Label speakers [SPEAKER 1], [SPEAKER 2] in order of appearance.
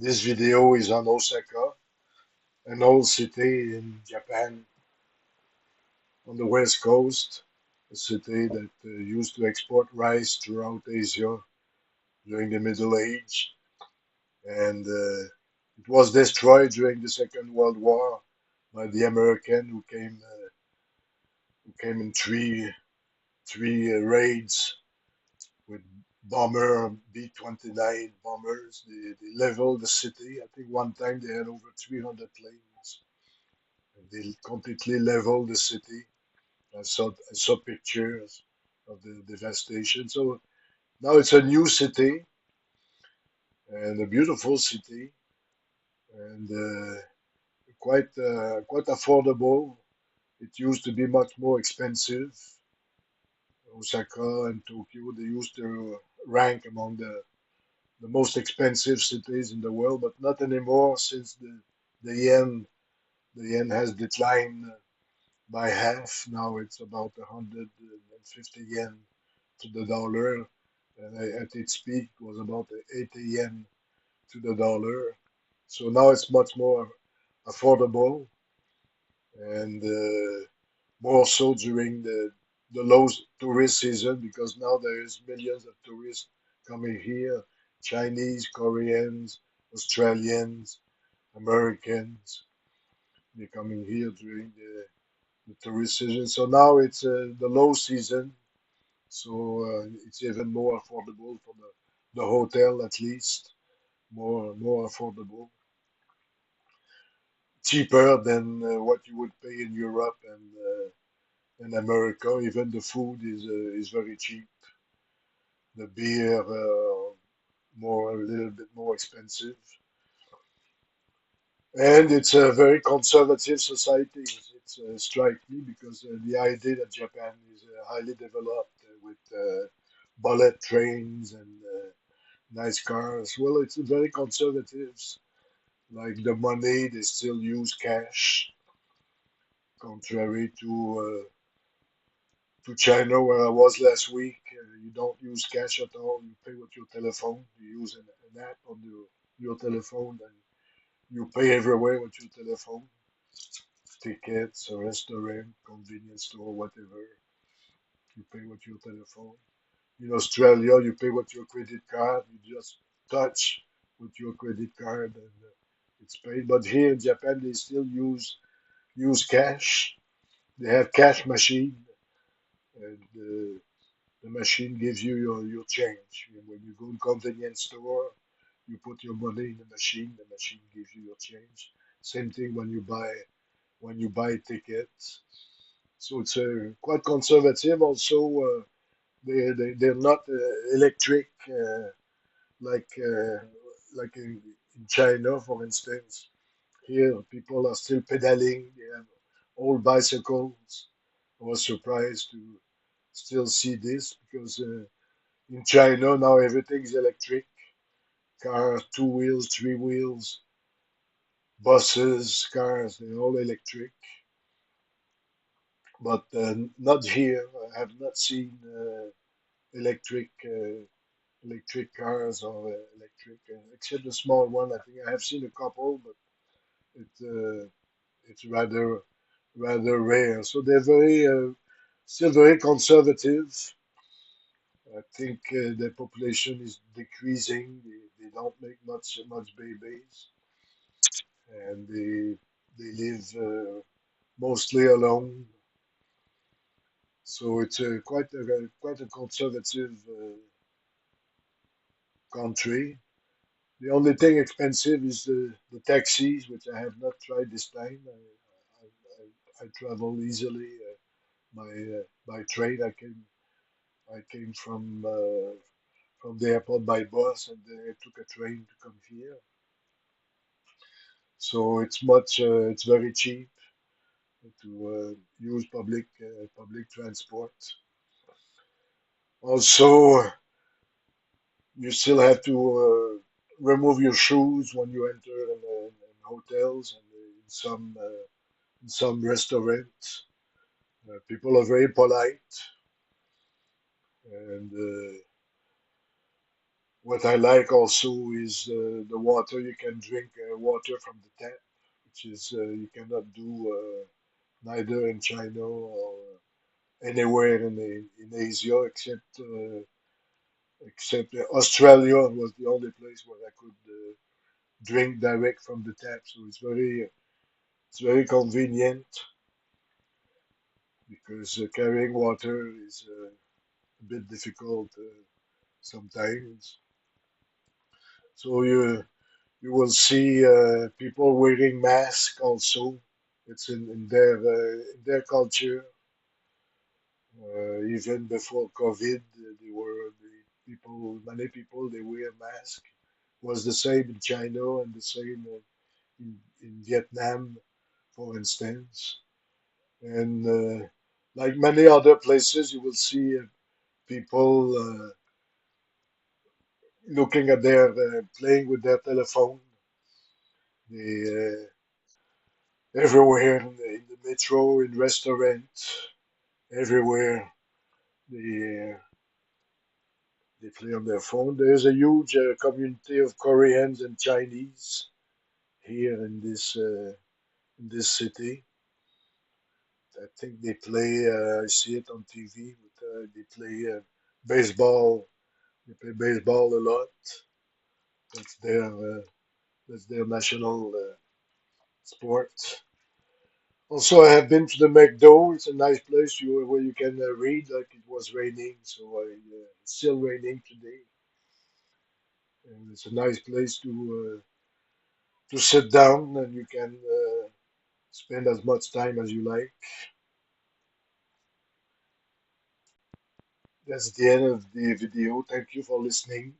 [SPEAKER 1] This video is on Osaka, an old city in Japan on the west coast, a city that used to export rice throughout Asia during the Middle Age, and it was destroyed during the Second World War by the American who came in three raids with bomber B-29 bombers. They leveled the city. I think one time they had over 300 planes. They completely leveled the city. I saw pictures of the devastation. So now it's a new city and a beautiful city and quite affordable. It used to be much more expensive. Osaka and Tokyo, they used to rank among the most expensive cities in the world, but not anymore since the yen the yen has declined by half. Now it's about 150 yen to the dollar, and at its peak was about 80 yen to the dollar. So now it's much more affordable, and more so during the low tourist season because now there is millions of tourists coming here, Chinese, Koreans, Australians, Americans. They're coming here during the tourist season. So now it's the low season, so it's even more affordable for the hotel at least, more affordable, cheaper than what you would pay in Europe and in America. Even the food is very cheap. The beer a little bit more expensive, and it's a very conservative society. It's strike me because the idea that Japan is highly developed with bullet trains and nice cars. Well, it's very conservative. Like the money, they still use cash, contrary to China, where I was last week. You don't use cash at all. You pay with your telephone. You use an app on your telephone, and you pay everywhere with your telephone. Tickets, a restaurant, convenience store, whatever. You pay with your telephone. In Australia, you pay with your credit card. You just touch with your credit card, and it's paid. But here in Japan, they still use cash. They have cash machine, and the machine gives you your change. When you go in convenience store, you put your money in the machine gives you your change. Same thing when you buy tickets. So it's quite conservative. Also, they're not electric like uh, like in China, for instance. Here, people are still pedaling. They have old bicycles. I was surprised to still see this because in China now everything's electric. Cars, two wheels, three wheels, buses, cars, they're all electric. But not here. I have not seen electric cars or except the small one. I think I have seen a couple, but it it's rather rare. So they're still very conservative. I think the population is decreasing. They don't make much babies, and they live mostly alone. So it's quite a conservative country. The only thing expensive is the taxis, which I have not tried this time. I travel easily by train. I came from the airport by bus, and then I took a train to come here. So it's very cheap to use public transport. Also, you still have to remove your shoes when you enter in hotels and in some restaurants. People are very polite, and What I like also is the water. You can drink water from the tap, which is you cannot do neither in China or anywhere in Asia except Australia was the only place where I could drink direct from the tap. So it's very convenient because carrying water is a bit difficult sometimes. So you will see people wearing masks also. It's in their culture. Even before COVID, many people they wear masks. Was the same in China and the same in Vietnam, for instance. And like many other places, you will see people looking at playing with their telephone. They everywhere in the metro, in restaurants, everywhere they they play on their phone. There's a huge community of Koreans and Chinese here in this city. I think they play. I see it on TV. They play baseball. They play baseball a lot. That's their uh, that's their national sport. Also, I have been to the McDo. It's a nice place where you can read. Like it was raining, so it's still raining today, and it's a nice place to sit down, and you can spend as much time as you like. That's the end of the video. Thank you for listening.